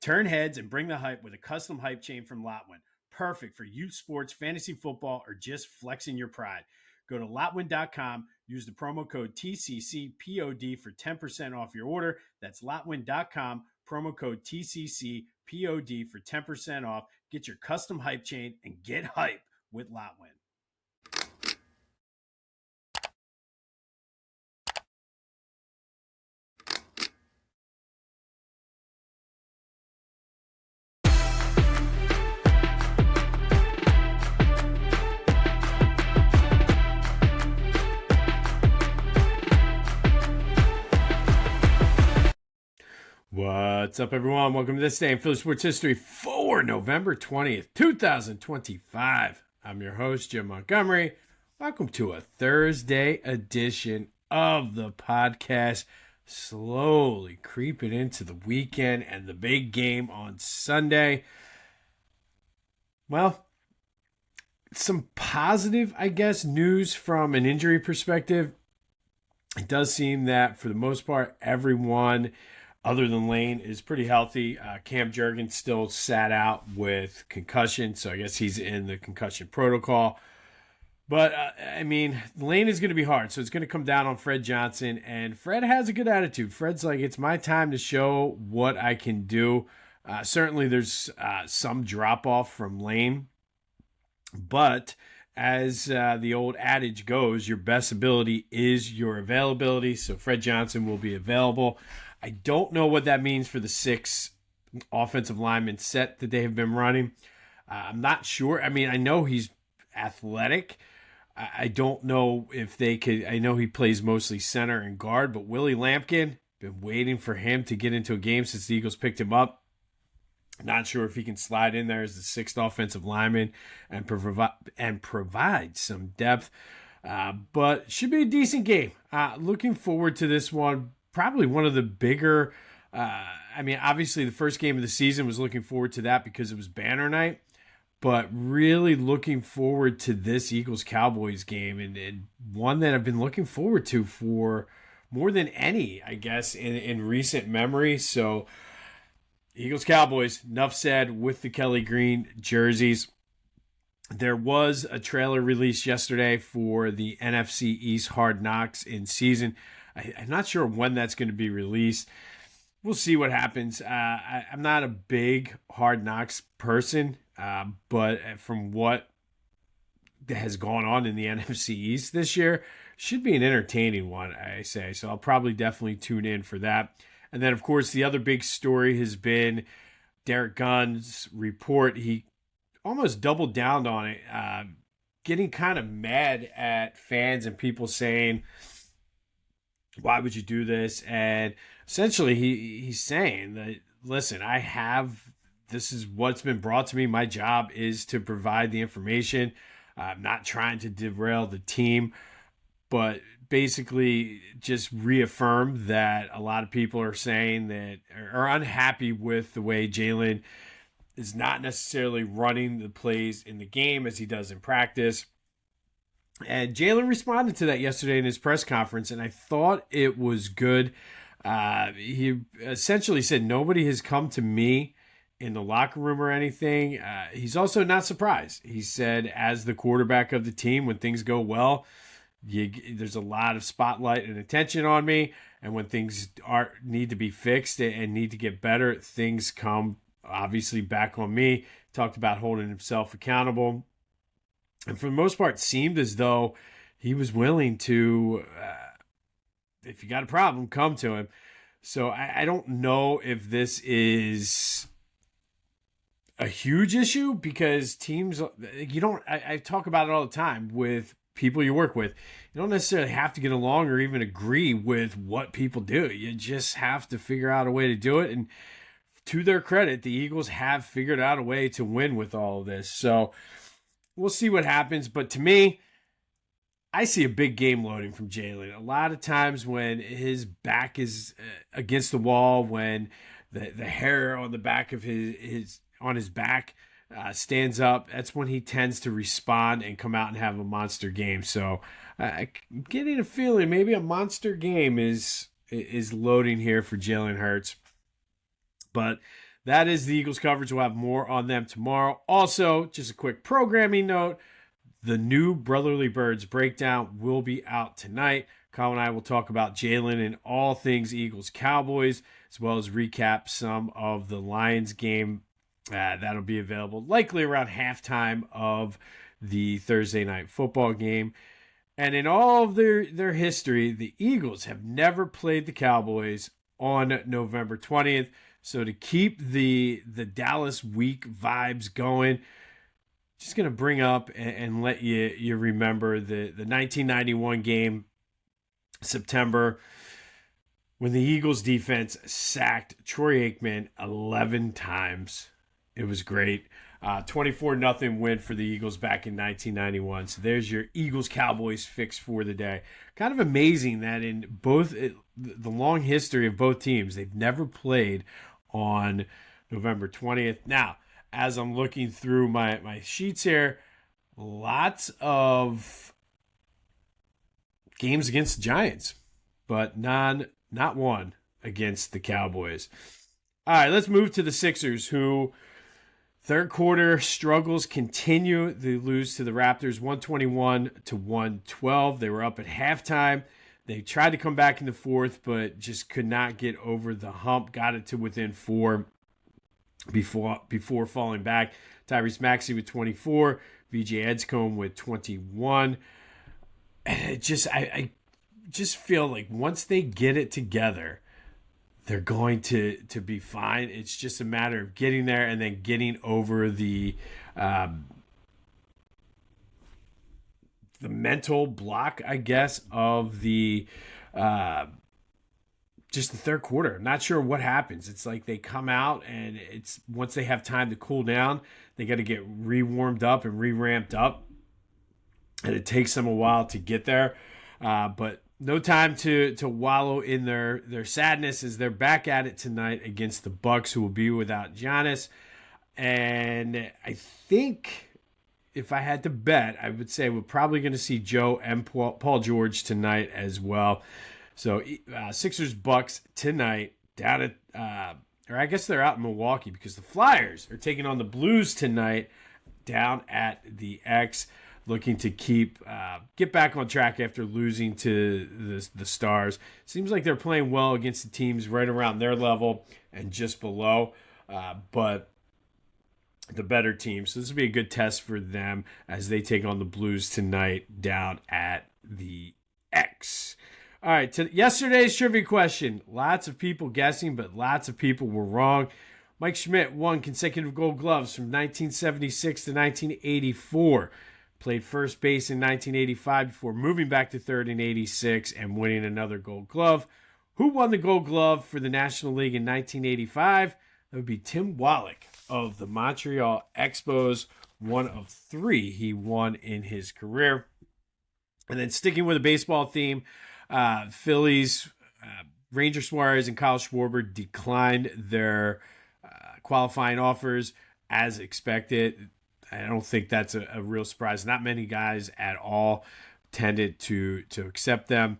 Turn heads and bring the hype with a custom hype chain from Lotwin. Perfect for youth sports, fantasy football, or just flexing your pride. Go to Lotwin.com, use the promo code TCCPOD for 10% off your order. That's Lotwin.com, promo code TCCPOD for 10% off. Get your custom hype chain and get hype with Lotwin. What's up, everyone? Welcome to this day in Philly sports history for November 20th, 2025. I'm your host, Jim Montgomery. Welcome to a Thursday edition of the podcast. Slowly creeping into the weekend and the big game on Sunday. Well, some positive, I guess, news from an injury perspective. It does seem that for the most part, everyone other than Lane is pretty healthy. Cam Jurgens still sat out with concussion, so I guess he's in the concussion protocol. But, Lane is going to be hard, so it's going to come down on Fred Johnson, and Fred has a good attitude. Fred's like, it's my time to show what I can do. Certainly there's some drop-off from Lane, but as the old adage goes, your best ability is your availability, so Fred Johnson will be available. I don't know what that means for the 6 offensive lineman set that they have been running. I'm not sure. I mean, I know he's athletic. I don't know if they could. I know he plays mostly center and guard, but Willie Lampkin, been waiting for him to get into a game since the Eagles picked him up. Not sure if he can slide in there as the 6th offensive lineman and provide some depth. But should be a decent game. Looking forward to this one. Probably one of the bigger, obviously the first game of the season was looking forward to that because it was banner night, but really looking forward to this Eagles-Cowboys game and one that I've been looking forward to for more than any, I guess, in recent memory. So Eagles-Cowboys, enough said with the Kelly Green jerseys. There was a trailer released yesterday for the NFC East Hard Knocks in season. I'm not sure when that's going to be released. We'll see what happens. I'm not a big Hard Knocks person, but from what has gone on in the NFC East this year, should be an entertaining one, I say. So I'll probably definitely tune in for that. And then, of course, the other big story has been Derek Gunn's report. He almost doubled down on it, getting kind of mad at fans and people saying, why would you do this? And essentially he's saying that, listen, this is what's been brought to me. My job is to provide the information. I'm not trying to derail the team, but basically just reaffirm that a lot of people are saying that are unhappy with the way Jalen is not necessarily running the plays in the game as he does in practice. And Jalen responded to that yesterday in his press conference, and I thought it was good. He essentially said, nobody has come to me in the locker room or anything. He's also not surprised. He said, as the quarterback of the team, when things go well, there's a lot of spotlight and attention on me. And when things need to be fixed and need to get better, things come obviously back on me. Talked about holding himself accountable. And for the most part, seemed as though he was willing to, if you got a problem, come to him. So I don't know if this is a huge issue because teams, I talk about it all the time with people you work with. You don't necessarily have to get along or even agree with what people do. You just have to figure out a way to do it. And to their credit, the Eagles have figured out a way to win with all of this. So we'll see what happens. But to me, I see a big game loading from Jalen. A lot of times when his back is against the wall, when the hair on the back of his back stands up, that's when he tends to respond and come out and have a monster game. So I'm getting a feeling maybe a monster game is loading here for Jalen Hurts. But that is the Eagles coverage. We'll have more on them tomorrow. Also, just a quick programming note, the new Brotherly Birds breakdown will be out tonight. Kyle and I will talk about Jalen and all things Eagles-Cowboys, as well as recap some of the Lions game. That'll be available likely around halftime of the Thursday night football game. And in all of their history, the Eagles have never played the Cowboys on November 20th. So to keep the Dallas week vibes going, just going to bring up and let you remember the 1991 game, September, when the Eagles defense sacked Troy Aikman 11 times. It was great. 24-0 win for the Eagles back in 1991. So there's your Eagles-Cowboys fix for the day. Kind of amazing that in both the long history of both teams, they've never played on November 20th. Now, as I'm looking through my sheets here, lots of games against the Giants, but not one against the Cowboys. All right, let's move to the Sixers, who third quarter struggles continue. They lose to the Raptors 121-112. They were up at halftime. They tried to come back in the fourth, but just could not get over the hump. Got it to within 4 before falling back. Tyrese Maxey with 24. VJ Edscombe with 21. And I just feel like once they get it together, they're going to be fine. It's just a matter of getting there and then getting over the mental block, I guess, of the just the third quarter. I'm not sure what happens. It's like they come out and it's once they have time to cool down, they got to get re-warmed up and re-ramped up. And it takes them a while to get there. But no time to wallow in their sadness as they're back at it tonight against the Bucks, who will be without Giannis. And I think if I had to bet, I would say we're probably going to see Joe and Paul George tonight as well. So Sixers Bucks tonight down at, or I guess they're out in Milwaukee because the Flyers are taking on the Blues tonight down at the X. Looking to get back on track after losing to the Stars. Seems like they're playing well against the teams right around their level and just below, but the better team. So this will be a good test for them as they take on the Blues tonight down at the X. All right, yesterday's trivia question. Lots of people guessing, but lots of people were wrong. Mike Schmidt won consecutive Gold Gloves from 1976 to 1984. Played first base in 1985 before moving back to third in 86 and winning another Gold Glove. Who won the Gold Glove for the National League in 1985? That would be Tim Wallach of the Montreal Expos, one of 3 he won in his career. And then sticking with a baseball theme, Phillies, Ranger Suarez and Kyle Schwarber declined their qualifying offers as expected. I don't think that's a real surprise. Not many guys at all tended to accept them.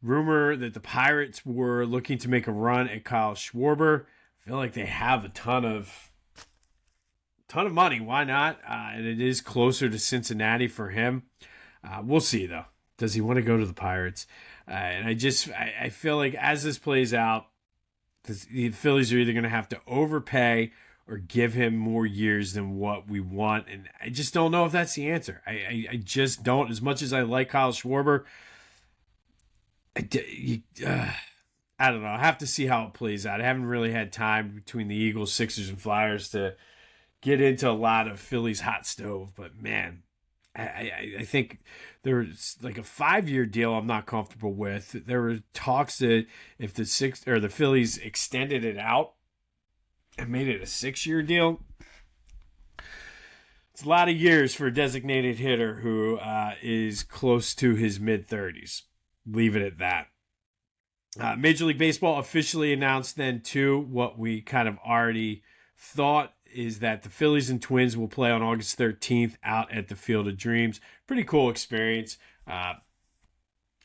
Rumor that the Pirates were looking to make a run at Kyle Schwarber. I feel like they have a ton of money. Why not? And it is closer to Cincinnati for him. We'll see, though. Does he want to go to the Pirates? And I feel like as this plays out, the Phillies are either going to have to overpay or give him more years than what we want. And I just don't know if that's the answer. I just don't. As much as I like Kyle Schwarber, I don't know. I have to see how it plays out. I haven't really had time between the Eagles, Sixers, and Flyers to get into a lot of Phillies hot stove. But, man, I think there's like a 5-year deal I'm not comfortable with. There were talks that if the Phillies extended it out and made it a 6-year deal, it's a lot of years for a designated hitter who is close to his mid-30s. Leave it at that. Major League Baseball officially announced then, too, what we kind of already thought is that the Phillies and Twins will play on August 13th out at the Field of Dreams. Pretty cool experience. I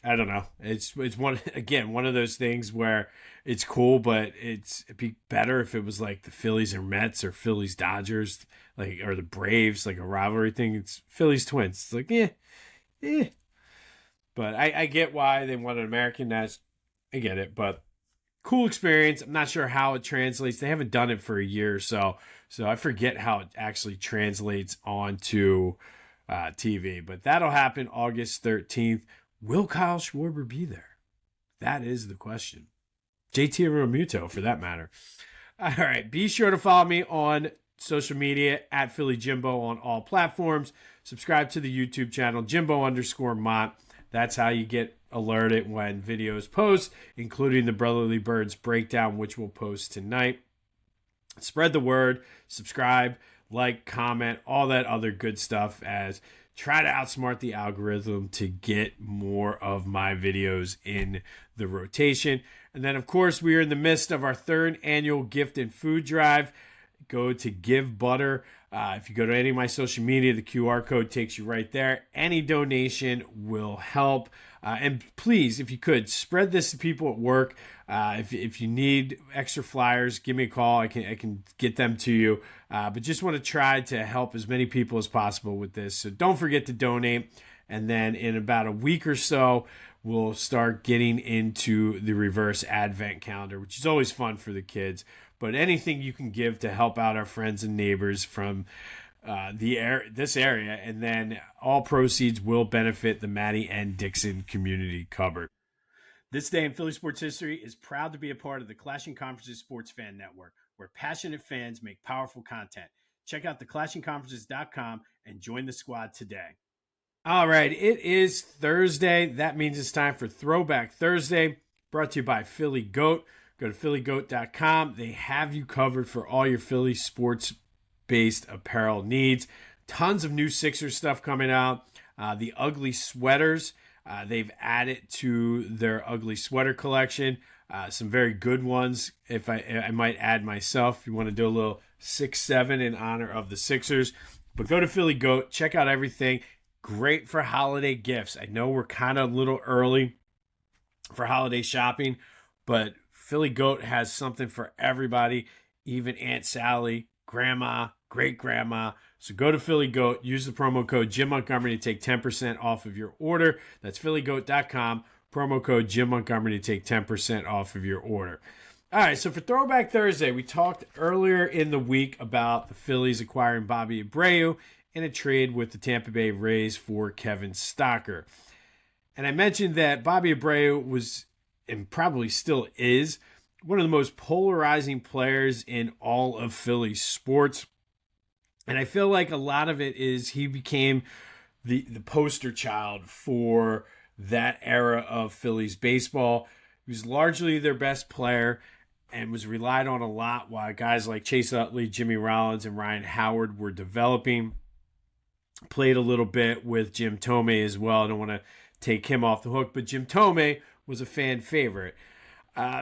don't know. It's one of those things where it's cool, but it'd be better if it was like the Phillies or Mets or Phillies Dodgers, like, or the Braves, like a rivalry thing. It's Phillies Twins. It's like, eh. But I get why they want an American. I get it, but cool experience. I'm not sure how it translates. They haven't done it for a year or so I forget how it actually translates onto TV. But that'll happen August 13th. Will Kyle Schwarber be there? That is the question. JT Realmuto, for that matter. All right, be sure to follow me on social media at Philly Jimbo on all platforms. Subscribe to the YouTube channel, Jimbo_Mont. That's how you get alerted when videos post, including the Brotherly Birds breakdown, which we'll post tonight. Spread the word, subscribe, like, comment, all that other good stuff, as try to outsmart the algorithm to get more of my videos in the rotation. And then, of course, we are in the midst of our 3rd annual gift and food drive. Go to Give Butter. If you go to any of my social media, the QR code takes you right there. Any donation will help. And please, if you could, spread this to people at work. If you need extra flyers, give me a call. I can get them to you. But just want to try to help as many people as possible with this. So don't forget to donate. And then in about a week or so, we'll start getting into the reverse advent calendar, which is always fun for the kids. But anything you can give to help out our friends and neighbors from this area, and then all proceeds will benefit the Maddie N. Dixon Community Cupboard. This day in Philly sports history is proud to be a part of the Clashing Conferences Sports Fan Network, where passionate fans make powerful content. Check out theclashingconferences.com and join the squad today. All right, it is Thursday. That means it's time for Throwback Thursday, brought to you by Philly Goat. Go to phillygoat.com. They have you covered for all your Philly sports-based apparel needs. Tons of new Sixers stuff coming out. The ugly sweaters, they've added to their ugly sweater collection. Some very good ones, if I might add myself. If you want to do a little 6-7 in honor of the Sixers. But go to Philly Goat. Check out everything. Great for holiday gifts. I know we're kind of a little early for holiday shopping, but Philly Goat has something for everybody, even Aunt Sally, Grandma, Great-Grandma. So go to Philly Goat, use the promo code Jim Montgomery to take 10% off of your order. That's phillygoat.com, promo code Jim Montgomery to take 10% off of your order. All right, so for Throwback Thursday, we talked earlier in the week about the Phillies acquiring Bobby Abreu in a trade with the Tampa Bay Rays for Kevin Stocker. And I mentioned that Bobby Abreu was, and probably still is, one of the most polarizing players in all of Philly sports. And I feel like a lot of it is he became the poster child for that era of Phillies baseball. He was largely their best player and was relied on a lot while guys like Chase Utley, Jimmy Rollins, and Ryan Howard were developing. Played a little bit with Jim Thome as well. I don't want to take him off the hook, but Jim Thome was a fan favorite.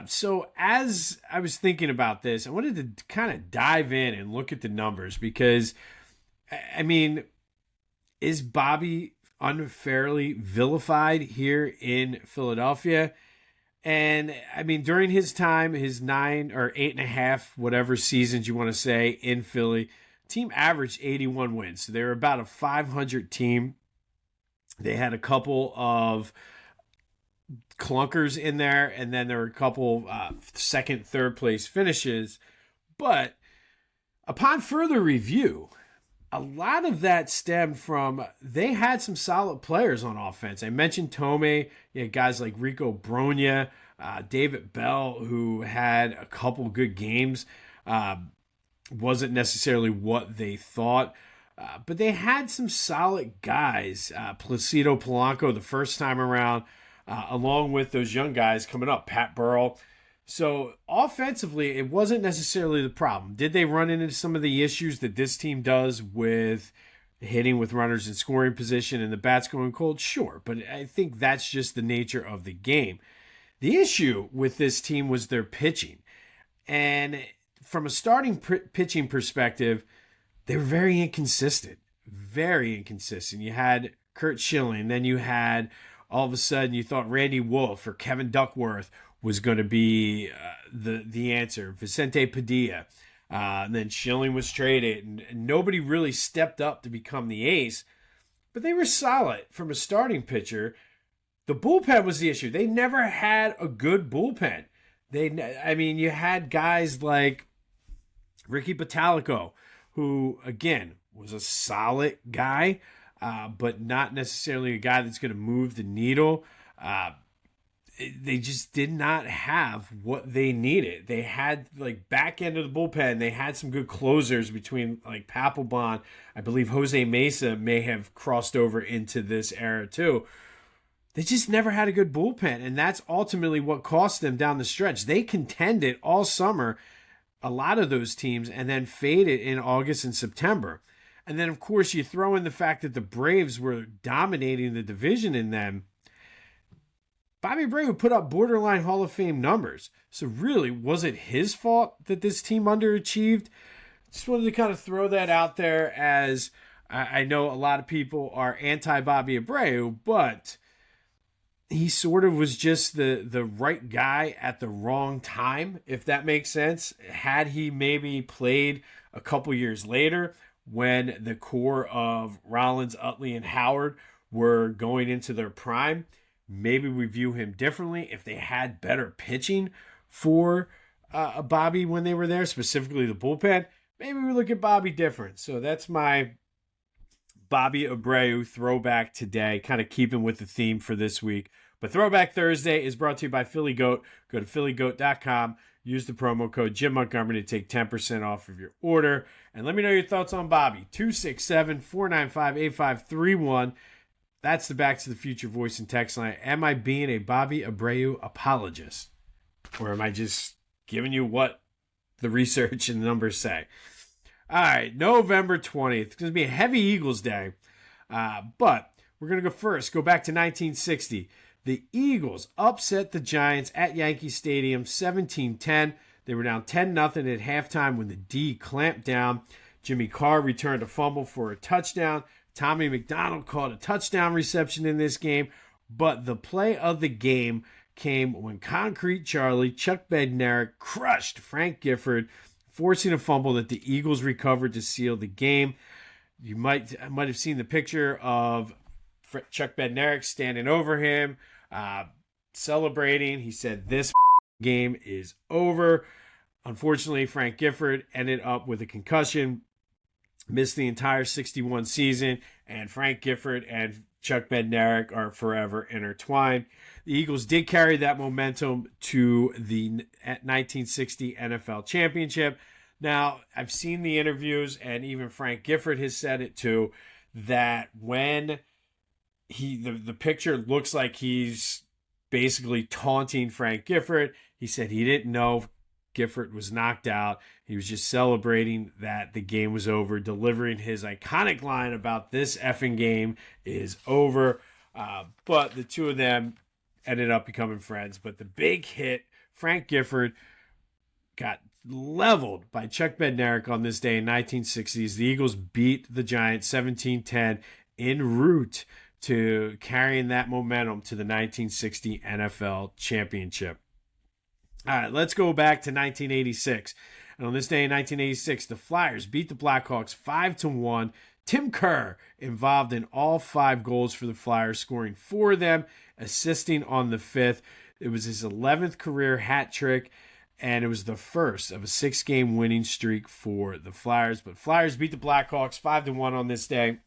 So as I was thinking about this, I wanted to kind of dive in and look at the numbers because, I mean, is Bobby unfairly vilified here in Philadelphia? And, I mean, during his time, his 9 or 8.5, whatever seasons you want to say, in Philly, team averaged 81 wins. So they were about a 500 team. They had a couple of clunkers in there, and then there were a couple second, third place finishes. But upon further review, a lot of that stemmed from they had some solid players on offense. I mentioned Thome. You had guys like Rico Bronya, David Bell, who had a couple good games. Wasn't necessarily what they thought. But they had some solid guys. Placido Polanco the first time around, along with those young guys coming up, Pat Burrell. So offensively, it wasn't necessarily the problem. Did they run into some of the issues that this team does with hitting with runners in scoring position and the bats going cold? Sure, but I think that's just the nature of the game. The issue with this team was their pitching. And from a starting pitching perspective, they were very inconsistent. Very inconsistent. You had Kurt Schilling, then you had, all of a sudden, you thought Randy Wolf or Kevin Duckworth was going to be the answer. Vicente Padilla. And then Schilling was traded, and nobody really stepped up to become the ace. But they were solid from a starting pitcher. The bullpen was the issue. They never had a good bullpen. You had guys like Ricky Bottalico, who, again, was a solid guy, but not necessarily a guy that's going to move the needle. They just did not have what they needed. They had, like, back end of the bullpen, they had some good closers between, like, Papelbon. I believe Jose Mesa may have crossed over into this era, too. They just never had a good bullpen, and that's ultimately what cost them down the stretch. They contended all summer, a lot of those teams, and then faded in August and September. And then, of course, you throw in the fact that the Braves were dominating the division in them. Bobby Abreu put up borderline Hall of Fame numbers. So really, was it his fault that this team underachieved? Just wanted to kind of throw that out there, as I know a lot of people are anti-Bobby Abreu, but he sort of was just the right guy at the wrong time, if that makes sense. Had he maybe played a couple years later when the core of Rollins, Utley, and Howard were going into their prime, maybe we view him differently. If they had better pitching for Bobby when they were there, specifically the bullpen, maybe we look at Bobby different. So that's my Bobby Abreu throwback today, kind of keeping with the theme for this week. But Throwback Thursday is brought to you by Philly Goat. Go to phillygoat.com. Use the promo code Jim Montgomery to take 10% off of your order. And let me know your thoughts on Bobby. 267-495-8531. That's the Back to the Future voice and text line. Am I being a Bobby Abreu apologist? Or am I just giving you what the research and the numbers say? All right, November 20th. It's going to be a heavy Eagles day. But we're going to go back to 1960. The Eagles upset the Giants at Yankee Stadium 17-10. They were down 10-0 at halftime when the D clamped down. Jimmy Carr returned a fumble for a touchdown. Tommy McDonald caught a touchdown reception in this game. But the play of the game came when Concrete Charlie, Chuck Bednarik, crushed Frank Gifford, forcing a fumble that the Eagles recovered to seal the game. You might have seen the picture of Chuck Bednarik standing over him, celebrating. He said, "This game is over." Unfortunately, Frank Gifford ended up with a concussion, missed the entire 61 season, and Frank Gifford and Chuck Bednarik are forever intertwined. The Eagles did carry that momentum to the 1960 NFL Championship. Now, I've seen the interviews, and even Frank Gifford has said it too, that when the picture looks like he's basically taunting Frank Gifford, he said he didn't know Gifford was knocked out. He was just celebrating that the game was over, delivering his iconic line about "this effing game is over." But the two of them ended up becoming friends. But the big hit, Frank Gifford got leveled by Chuck Bednarik on this day in 1960s. The Eagles beat the Giants 17-10 en route to carrying that momentum to the 1960 NFL Championship. All right, let's go back to 1986. And on this day in 1986, the Flyers beat the Blackhawks 5-1. Tim Kerr involved in all 5 goals for the Flyers, scoring 4 of them, assisting on the 5th. It was his 11th career hat trick, and it was the first of a 6-game winning streak for the Flyers. But Flyers beat the Blackhawks 5-1 on this day.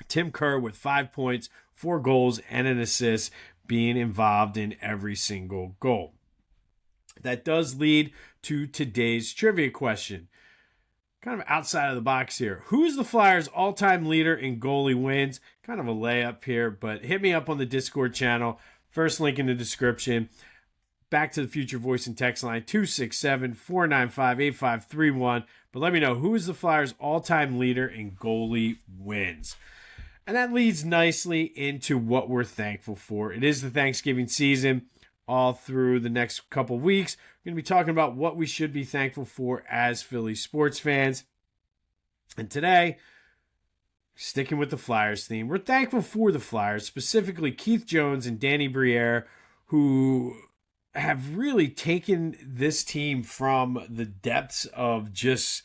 Tim Kerr with 5 points, 4 goals, and an assist, being involved in every single goal. That does lead to today's trivia question. Kind of outside of the box here. Who is the Flyers' all-time leader in goalie wins? Kind of a layup here, but hit me up on the Discord channel. First link in the description. Back to the Future voice and text line 267-495-8531. But let me know, who is the Flyers' all-time leader in goalie wins? And that leads nicely into what we're thankful for. It is the Thanksgiving season. All through the next couple weeks, we're going to be talking about what we should be thankful for as Philly sports fans. And today, sticking with the Flyers theme, we're thankful for the Flyers, specifically Keith Jones and Danny Briere, who have really taken this team from the depths of just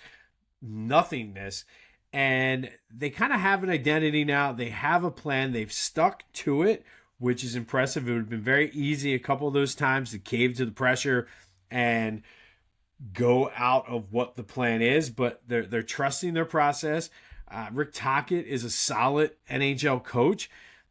nothingness, and they kind of have an identity now. They have a plan. They've stuck to it, which is impressive. It would have been very easy a couple of those times to cave to the pressure and go out of what the plan is, but they're trusting their process. Rick Tocchet is a solid NHL coach,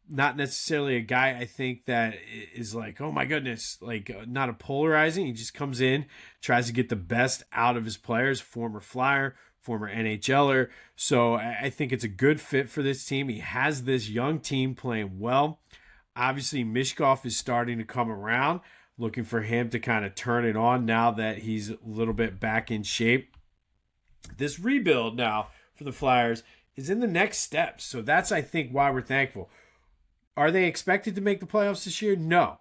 not necessarily a guy I think that is like, oh my goodness, like not a polarizing. He just comes in, tries to get the best out of his players, former Flyer, former NHLer. So I think it's a good fit for this team. He has this young team playing well. Obviously, Mishkov is starting to come around, looking for him to kind of turn it on now that he's a little bit back in shape. This rebuild now for the Flyers is in the next steps. So that's, I think, why we're thankful. Are they expected to make the playoffs this year? No.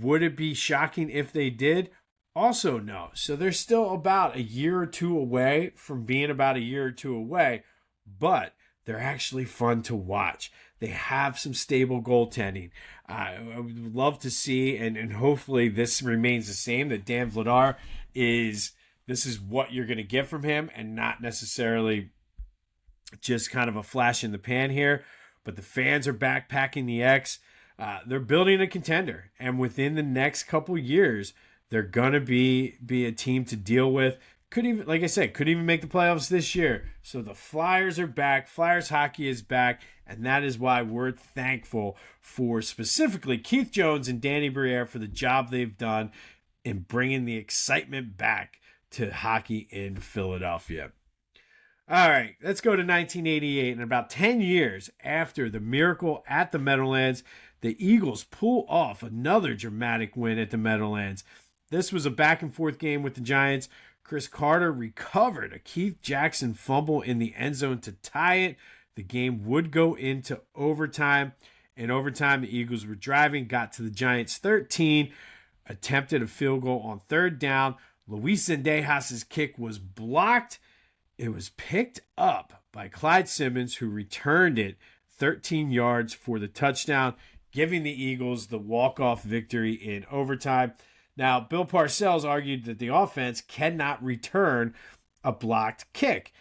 Would it be shocking if they did? Also, no. So they're still about a year or two away from being about a year or two away, but they're actually fun to watch. They have some stable goaltending. I would love to see, and hopefully this remains the same, that Dan Vladar this is what you're going to get from him and not necessarily just kind of a flash in the pan here. But the fans are backpacking the X. They're building a contender. And within the next couple years, they're going to be a team to deal with. Could even, like I said, could even make the playoffs this year. So the Flyers are back. Flyers hockey is back. And that is why we're thankful for specifically Keith Jones and Danny Briere for the job they've done in bringing the excitement back to hockey in Philadelphia. All right, let's go to 1988. And about 10 years after the miracle at the Meadowlands, the Eagles pull off another dramatic win at the Meadowlands. This was a back-and-forth game with the Giants. Chris Carter recovered a Keith Jackson fumble in the end zone to tie it. The game would go into overtime. In overtime, the Eagles were driving, got to the Giants' 13, attempted a field goal on third down. Luis Zendejas' kick was blocked. It was picked up by Clyde Simmons, who returned it 13 yards for the touchdown, giving the Eagles the walk-off victory in overtime. Now, Bill Parcells argued that the offense cannot return a blocked kick.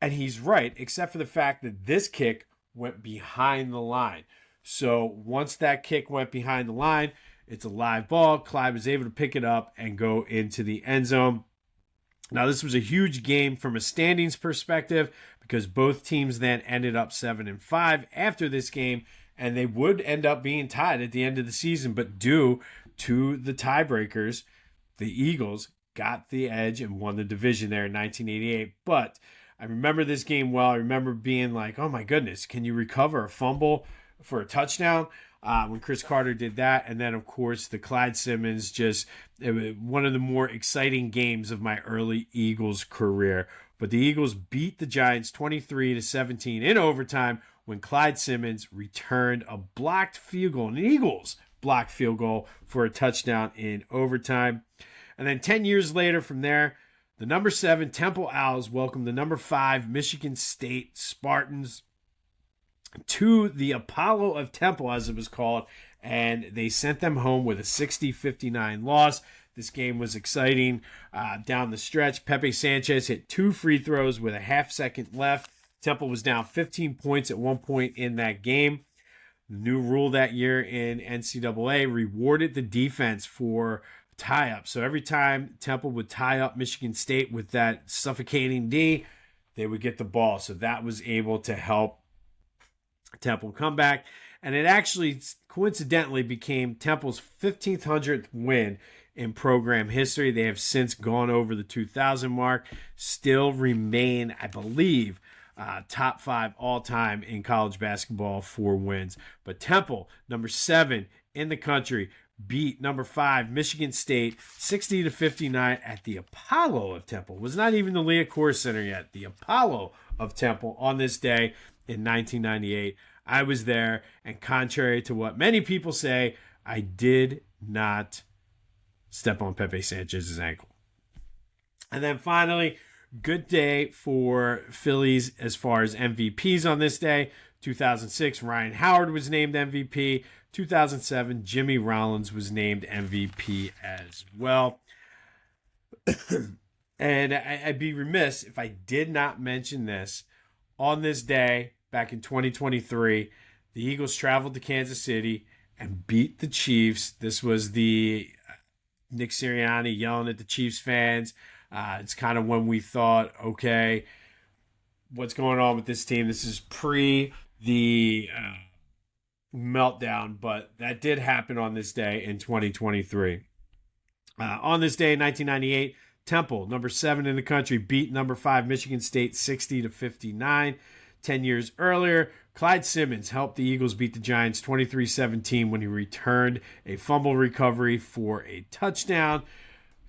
And he's right, except for the fact that this kick went behind the line. So once that kick went behind the line, it's a live ball. Clyde was able to pick it up and go into the end zone. Now, this was a huge game from a standings perspective because both teams then ended up 7-5 after this game, and they would end up being tied at the end of the season. But due to the tiebreakers, the Eagles got the edge and won the division there in 1988. But I remember this game well. I remember being like, oh my goodness, can you recover a fumble for a touchdown? When Chris Carter did that. And then, of course, the Clyde Simmons, it was one of the more exciting games of my early Eagles career. But the Eagles beat the Giants 23-17 in overtime when Clyde Simmons returned a blocked field goal, an Eagles blocked field goal for a touchdown in overtime. And then 10 years later from there, the number 7 Temple Owls welcomed the number 5 Michigan State Spartans to the Apollo of Temple, as it was called, and they sent them home with a 60-59 loss. This game was exciting down the stretch. Pepe Sanchez hit 2 free throws with a half second left. Temple was down 15 points at one point in that game. The new rule that year in NCAA rewarded the defense for tie-up. So every time Temple would tie up Michigan State with that suffocating D, they would get the ball. So that was able to help Temple come back. And it actually coincidentally became Temple's 1500th win in program history. They have since gone over the 2,000 mark, still remain, I believe, top 5 all-time in college basketball for wins. But Temple, number 7 in the country, beat number 5 Michigan State 60-59 at the Apollo of Temple. It was not even the Leah Core Center yet. The Apollo of Temple on this day in 1998. I was there, and contrary to what many people say, I did not step on Pepe Sanchez's ankle. And then finally, good day for Phillies as far as MVPs on this day. 2006, Ryan Howard was named MVP. 2007, Jimmy Rollins was named MVP as well. And I'd be remiss if I did not mention this. On this day, back in 2023, the Eagles traveled to Kansas City and beat the Chiefs. This was the Nick Sirianni yelling at the Chiefs fans. It's kind of when we thought, okay, what's going on with this team? This is pre the meltdown, but that did happen on this day in 2023. On this day in 1998, Temple, number 7 in the country, beat number 5 Michigan State 60-59. 10 years earlier, Clyde Simmons helped the Eagles beat the Giants 23-17 when he returned a fumble recovery for a touchdown.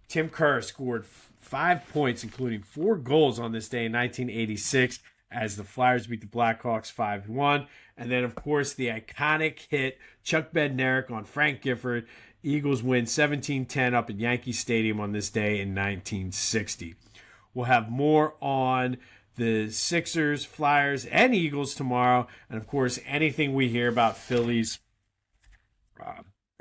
Tim Kerr scored 5 points, including 4 goals on this day in 1986 as the Flyers beat the Blackhawks 5-1. And then, of course, the iconic hit, Chuck Bednarik on Frank Gifford. Eagles win 17-10 up at Yankee Stadium on this day in 1960. We'll have more on the Sixers, Flyers, and Eagles tomorrow. And, of course, anything we hear about Phillies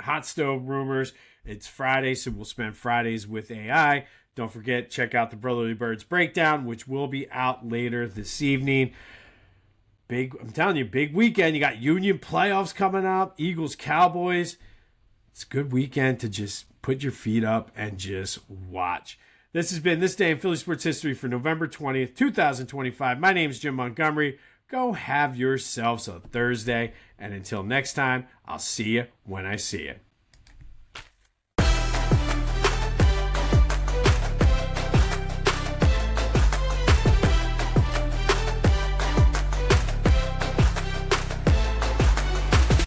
hot stove rumors. It's Friday, so we'll spend Fridays with AI. Don't forget, check out the Brotherly Birds Breakdown, which will be out later this evening. I'm telling you, big weekend. You got Union playoffs coming up, Eagles-Cowboys. It's a good weekend to just put your feet up and just watch. This has been This Day in Philly Sports History for November 20th, 2025. My name is Jim Montgomery. Go have yourselves a Thursday. And until next time, I'll see you when I see you.